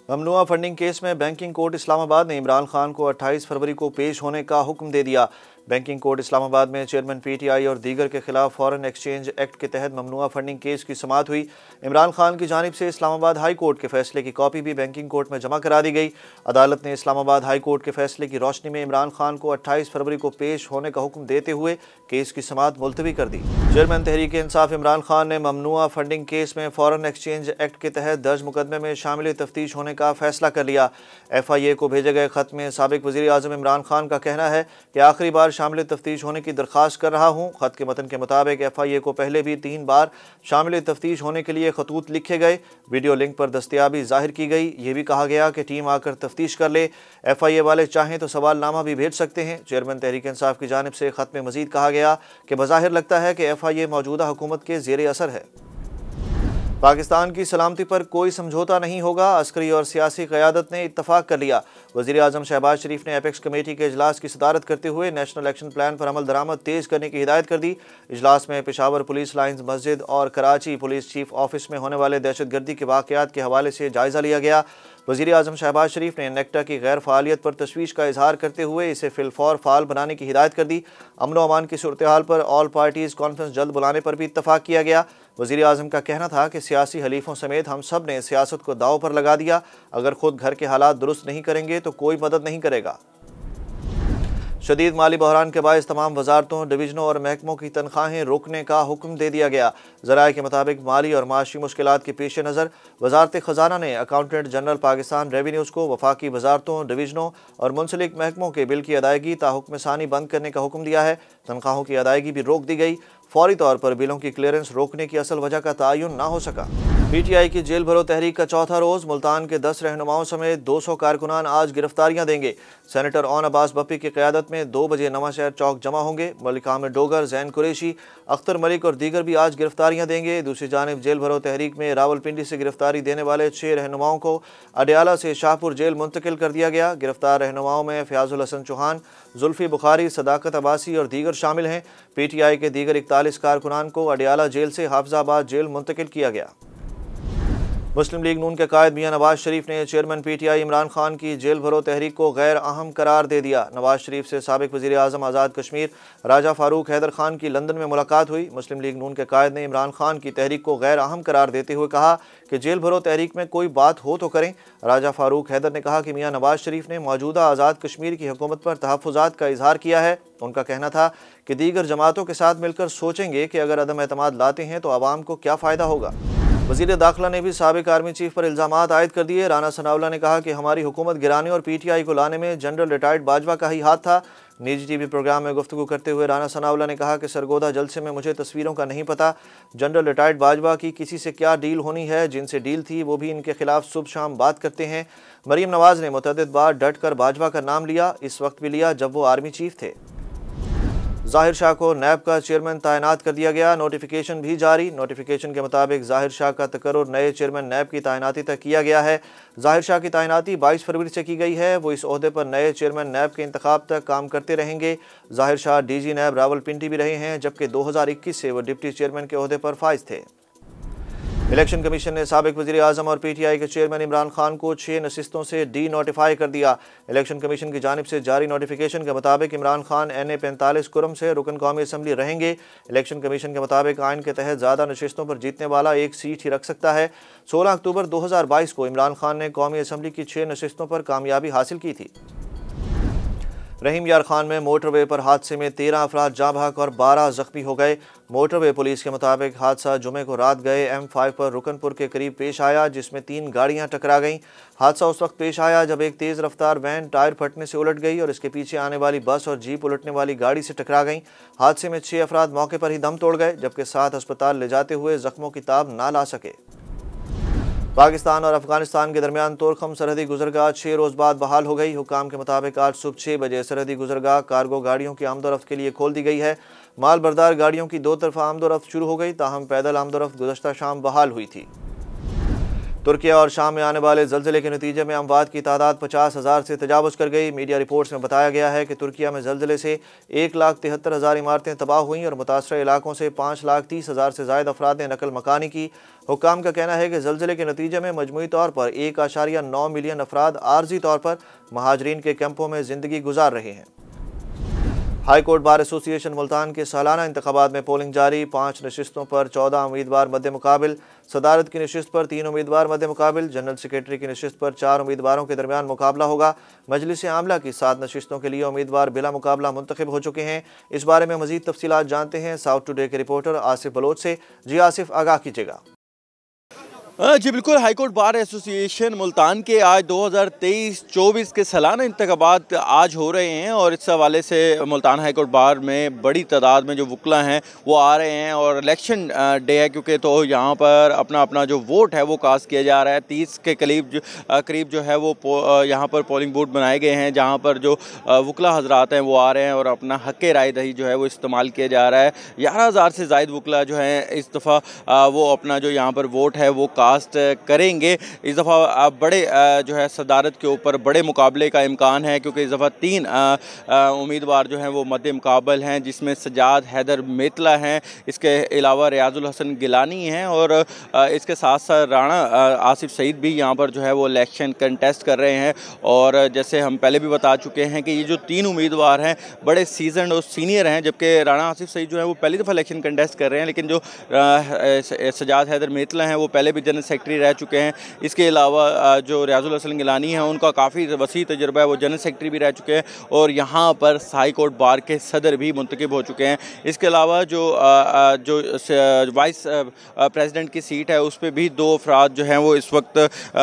ममनुआ funding case में banking court Islamabad ने इमरान खान को 28 फरवरी को पेश होने का हुक्म दे दिया। बैंकिंग कोर्ट इस्लामाबाद में चेयरमैन पीटीआई और दीगर के खिलाफ फॉरेन एक्सचेंज एक्ट के तहत ममनुआ फंडिंग केस की समाअत हुई। इमरान खान की जानिब से इस्लामाबाद हाई कोर्ट के फैसले की कॉपी भी बैंकिंग कोर्ट में जमा करा दी गई। अदालत ने इस्लामाबाद हाई कोर्ट के फैसले की रोशनी में इमरान खान को 28 फरवरी को पेश होने का हुक्म देते हुए केस की समाअत मुलतवी कर दी। चेयरमैन तहरीक इंसाफ इमरान खान ने ममनुआ फंडिंग केस में फॉरेन एक्सचेंज एक्ट के तहत दर्ज मुकदमे में शामिल तफ्तीश होने का फैसला कर लिया। FIA को भेजे गए खत में साबिक वज़ीर आज़म इमरान खान का कहना है कि आखिरी बार शामिल तफ्तीश होने की दरख्वास्त कर रहा हूँ। खत के मतन के मुताबिक FIA को पहले भी 3 बार शामिल तफ्तीश होने के लिए खतूत लिखे गए। वीडियो लिंक पर दस्तयाबी जाहिर की गई। ये भी कहा गया कि टीम आकर तफ्तीश कर ले। FIA वाले चाहें तो सवालनामा भी भेज सकते हैं। चेयरमैन तहरीक इंसाफ की जानिब से खत में मजीद कहा गया कि बज़ाहिर लगता है कि FIA मौजूदा हुकूमत के ज़ेरे असर है। पाकिस्तान की सलामती पर कोई समझौता नहीं होगा, अस्करी और सियासी क़यादत ने इत्तफाक कर लिया। वज़ीर आज़म शहबाज शरीफ ने एपेक्स कमेटी के इजलास की सदारत करते हुए नेशनल एक्शन प्लान पर अमल दरामद तेज़ करने की हिदायत कर दी। इजलास में पेशावर पुलिस लाइन्स मस्जिद और कराची पुलिस चीफ ऑफिस में होने वाले दहशतगर्दी के वाक़यात के हवाले से जायज़ा लिया गया। वज़ीर आज़म शहबाज शरीफ ने नेक्टा की गैर फ़ालियत पर तशवीश का इजहार करते हुए इसे फिलफौर फ़ाल बनाने की हिदायत कर दी। अमन व अमान की सूरत हाल पर ऑल पार्टीज़ कॉन्फ्रेंस जल्द बुलाने पर भी इत्तफाक किया गया। वज़ीर आज़म का कहना था कि सियासी हलीफों समेत हम सब ने सियासत को दाव पर लगा दिया। अगर खुद घर के हालात दुरुस्त नहीं करेंगे तो कोई मदद नहीं करेगा। शदीद माली बहरान के बायस तमाम वजारतों, डिवीजनों और महकमों की तनख्वाहें रोकने का हुक्म दे दिया गया। ज़राए के मुताबिक माली और माशी मुश्किलात के पेश नज़र वजारत ख़जाना ने अकाउंटेंट जनरल पाकिस्तान रेवेन्यूज़ को वफाकी वजारतों, डिवीजनों और मुंसलिक महकमों के बिल की अदायगी ताहुक्म सानी बंद करने का हुक्म दिया है। तनख्वाहों की अदायगी भी रोक दी गई। फौरी तौर पर बिलों की क्लियरेंस रोकने की असल वजह का तयन ना हो सका। PTI की जेल भरो तहरीक का चौथा रोज़ मुल्तान के 10 रहनुमाओं समेत 200 कारकुनान आज गिरफ्तारियां देंगे। सेनेटर ओन अब्बास बप्पी की क़यादत में 2 बजे नवा शहर चौक जमा होंगे। मलिक आमिर डोगर, जैन कुरैशी, अख्तर मलिक और दीगर भी आज गिरफ्तारियां देंगे। दूसरी जानिब जेल भरो तहरीक में रावलपिंडी से गिरफ्तारी देने वाले 6 रहनुमाओं को अडयाला से शाहपुर जेल मुंतकिल कर दिया गया। गिरफ्तार रहनुमाओं में फयाजुल हसन चौहान, जुल्फी बुखारी, सदाकत अब्बासी और दीगर शामिल हैं। PTI के दीगर 41 कारकुनान को अडयाला जेल से हाफिजाबाद जेल मुंतकिल किया गया। मुस्लिम लीग नून के कायद मियां नवाज शरीफ ने चेयरमैन PTI इमरान खान की जेल भरो तहरीक को गैर अहम करार दे दिया। नवाज शरीफ से साबिक वज़ीर आज़म आज़ाद कश्मीर राजा फारूक हैदर खान की लंदन में मुलाकात हुई। मुस्लिम लीग नून के कायद ने इमरान खान की तहरीक को गैर अहम करार देते हुए कहा कि जेल भरो तहरीक में कोई बात हो तो करें। राजा फारूक हैदर ने कहा कि मियां नवाज शरीफ ने मौजूदा आज़ाद कश्मीर की हुकूमत पर तहफ़्फ़ुज़ात का इजहार किया है। उनका कहना था कि दीगर जमातों के साथ मिलकर सोचेंगे कि अगर अदम एतमाद लाते हैं तो आवाम को क्या फ़ायदा होगा। वज़ीर दाखिला ने भी साबिक आर्मी चीफ पर इल्ज़ामात आयद कर दिए। राना सनाउल्लाह ने कहा कि हमारी हुकूमत गिराने और PTI को लाने में जनरल रिटायर्ड बाजवा का ही हाथ था। निजी TV प्रोग्राम में गुफ्तगू करते हुए राना सनाउल्लाह ने कहा कि सरगोदा जलसे में मुझे तस्वीरों का नहीं पता। जनरल रिटायर्ड बाजवा की किसी से क्या डील होनी है, जिनसे डील थी वो भी इनके खिलाफ सुबह शाम बात करते हैं। मरीम नवाज ने मुतअद्दिद बार डट कर बाजवा का नाम लिया, इस वक्त भी लिया जब वो आर्मी चीफ थे। ज़ाहिर शाह को नैब का चेयरमैन तैनात कर दिया गया। नोटिफिकेशन भी जारी। नोटिफिकेशन के मुताबिक ज़ाहिर शाह का तकर्रुर नए चेयरमैन नैब की तैनाती तक किया गया है। ज़ाहिर शाह की तैनाती 22 फरवरी से की गई है। वो इस ओहदे पर नए चेयरमैन नैब के इंतखाब तक काम करते रहेंगे। ज़ाहिर शाह DG नैब रावलपिंडी भी रहे हैं, जबकि 2021 से वो डिप्टी चेयरमैन के ओहदे पर फाइज थे। इलेक्शन कमीशन ने साबिक वज़ीर आज़म और PTI के चेयरमैन इमरान खान को 6 नशिस्तों से डी नोटिफाई कर दिया। इलेक्शन कमीशन की जानिब से जारी नोटिफिकेशन के मुताबिक इमरान खान NA 45 कुरम से रुकन कौमी असम्बली रहेंगे। इलेक्शन कमीशन के मुताबिक आइन के तहत ज़्यादा नशिस्तों पर जीतने वाला एक सीट ही रख सकता है। 16 अक्टूबर 2022 को इमरान खान ने कौमी असम्बली की 6 नशिस्तों पर कामयाबी हासिल की थी। रहीम यार खान में मोटरवे पर हादसे में 13 अफराद जाँ बहक और 12 जख्मी हो गए। मोटरवे पुलिस के मुताबिक हादसा जुमे को रात गए M5 पर रुकनपुर के करीब पेश आया, जिसमें 3 गाड़ियां टकरा गईं। हादसा उस वक्त पेश आया जब एक तेज़ रफ्तार वैन टायर फटने से उलट गई और इसके पीछे आने वाली बस और जीप उलटने वाली गाड़ी से टकरा गईं। हादसे में 6 अफराद मौके पर ही दम तोड़ गए, जबकि 7 अस्पताल ले जाते हुए जख्मों की ताब ना ला सके। पाकिस्तान और अफगानिस्तान के दरमियान तोरखम सरहदी गुजरगाह 6 रोज़ बाद बहाल हो गई। हुकाम के मुताबिक आज सुबह 6 बजे सरहदी गुजरगाह कार्गो गाड़ियों की आमदोरफ्त के लिए खोल दी गई है। माल बरदार गाड़ियों की 2 तरफा आमदोरफ्त शुरू हो गई, ताहम पैदल आमदोरफ्त गुज़श्ता शाम बहाल हुई थी। तुर्किया और शाम में आने वाले जल्जले के नतीजे में अमवात की तादाद 50,000 से तजावुज़ कर गई। मीडिया रिपोर्ट्स में बताया गया है कि तुर्किया में जल्जले से 1,73,000 इमारतें तबाह हुई और मुतासर इलाकों से 5,30,000 से ज़ायद अफराद ने नकल मकानी की। हुक्काम का कहना है कि जल्जले के नतीजे में मजमूई तौर पर 1.9 मिलियन अफराद आर्जी तौर पर महाजरीन के कैंपों में ज़िंदगी गुजार रहे हैं। High court bar association Multan के सालाना इंतखाबात में पोलिंग जारी। 5 नशिस्तों पर 14 उम्मीदवार मद्दे मुकाबिल। सदारत की नशिस्त पर 3 उम्मीदवार मद्दे मुकाबिल। जनरल सेक्रेटरी की नशिस्त पर 4 उम्मीदवारों के दरमियान मुकाबला होगा। मजलिस आमला की 7 नशिस्तों के लिए उम्मीदवार बिला मुकाबला मुंतखब हो चुके हैं। इस बारे में मजीद तफसीलात जानते हैं साउथ टुडे के रिपोर्टर आसिफ बलोच से। जी आसिफ, आगाह कीजिएगा। जी बिल्कुल, हाईकोर्ट बार एसोसिएशन मुल्तान के आज 2023-24 के सालाना इंतखाबात आज हो रहे हैं और इस हवाले से मुल्तान हाईकोर्ट बार में बड़ी तादाद में जो वकला हैं वो आ रहे हैं और इलेक्शन डे है क्योंकि तो यहाँ पर अपना जो वोट है वो कास्ट किया जा रहा है। 30 के करीब जो है वो यहाँ पर पोलिंग बूथ बनाए गए हैं जहाँ पर जो वकला हजरात हैं वो आ रहे हैं और अपना हक़ राय दही जो है वो इस्तेमाल किया जा रहा है। 11,000 से ज़ायद वकला जो हैं इस दफ़ा वो अपना जो यहाँ पर वोट है वो कास्ट करेंगे। इस दफ़ा बड़े जो है सदारत के ऊपर बड़े मुकाबले का इम्कान है क्योंकि इस दफ़ा 3 उम्मीदवार जो हैं वो मद्दे मुकाबल हैं जिसमें सजाद हैदर मेतला हैं, इसके अलावा रियाजुल हसन गिलानी हैं और इसके साथ साथ राणा आसिफ सईद भी यहाँ पर जो है वो इलेक्शन कंटेस्ट कर रहे हैं। और जैसे हम पहले भी बता चुके हैं कि ये जो 3 उम्मीदवार हैं बड़े सीजनड और सीनियर हैं, जबकि राणा आसिफ सईद जो है वो पहली दफ़ा इलेक्शन कंटेस्ट कर रहे हैं, लेकिन जो सजाद हैदर मेतला हैं वो पहले भी जनरल सेक्रेटरी रह चुके हैं। इसके अलावा जो रियाजुल हसन गिलानी हैं उनका काफ़ी वसी तजुर्बा है, वो जनरल सेक्रेटरी भी रह चुके हैं और यहाँ पर हाई कोर्ट बार के सदर भी मुंतखब हो चुके हैं। इसके अलावा जो वाइस प्रेसिडेंट की सीट है उस पर भी 2 अफराद जो हैं वो इस वक्त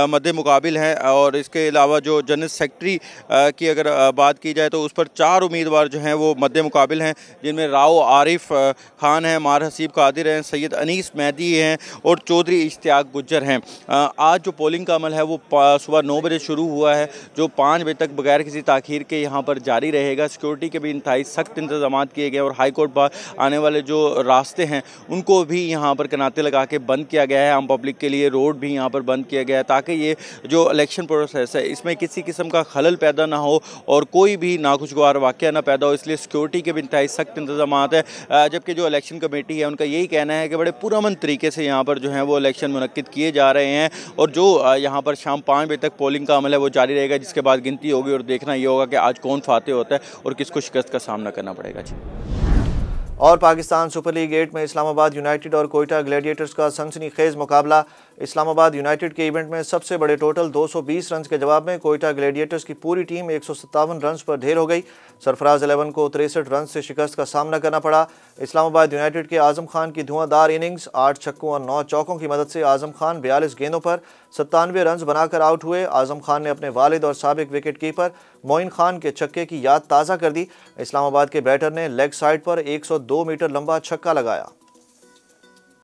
मद्दे मुकाबिल हैं और इसके अलावा जो जनरल सेक्रेटरी की अगर बात की जाए तो उस पर 4 उम्मीदवार जो हैं वो मद्दे मुकाबिल हैं जिनमें राव आरिफ खान हैं, मार हसीब कादिर हैं, सैयद अनीस मेहदी हैं और चौधरी इश्तियाक गुज्जर हैं। आज जो पोलिंग का अमल है वो सुबह 9 बजे शुरू हुआ है जो 5 बजे तक बगैर किसी ताख़ीर के यहाँ पर जारी रहेगा। सिक्योरिटी के भी इंतहाई सख्त इंतजाम किए गए और हाई कोर्ट बार आने वाले जो रास्ते हैं उनको भी यहाँ पर कनाते लगा के बंद किया गया है। आम पब्लिक के लिए रोड भी यहाँ पर बंद किया गया है ताकि ये जो इलेक्शन प्रोसेस है इसमें किसी किस्म का खलल पैदा ना हो और कोई भी नाखुशगवार वाक़या ना पैदा हो, इसलिए सिक्योरिटी के भी इंतहाई सख्त इंतजाम है। जबकि जो इलेक्शन कमेटी है उनका यही कहना है कि बड़े पुरअमन तरीके से यहाँ पर जो है वो इलेक्शन मुनक्किद किए जा रहे हैं और जो यहाँ पर शाम 5 बजे तक पोलिंग का अमल है वो जारी रहेगा, जिसके बाद गिनती होगी और देखना ये होगा कि आज कौन फातेह होता है और किसको शिकस्त का सामना करना पड़ेगा। जी। और पाकिस्तान सुपर लीग 8 में इस्लामाबाद यूनाइटेड और कोयटा ग्लैडिएटर्स का सनसनीखेज मुकाबला। इस्लामाबाद यूनाइटेड के इवेंट में सबसे बड़े टोटल 220 रन के जवाब में कोयटा ग्लैडिएटर्स की पूरी टीम 157 रन पर ढेर हो गई। सरफराज 11 को 63 रन से शिकस्त का सामना करना पड़ा। इस्लामाबाद यूनाइटेड के आजम खान की धुआंधार इनिंग्स 8 छक्कों और 9 चौकों की मदद से आजम खान 42 गेंदों पर 97 रन बनाकर आउट हुए। आजम खान ने अपने वालिद और साबिक विकेट कीपर मोइन खान के छक्के की याद ताज़ा कर दी। इस्लामाबाद के बैटर ने लेग साइड पर 102 मीटर लंबा छक्का लगाया।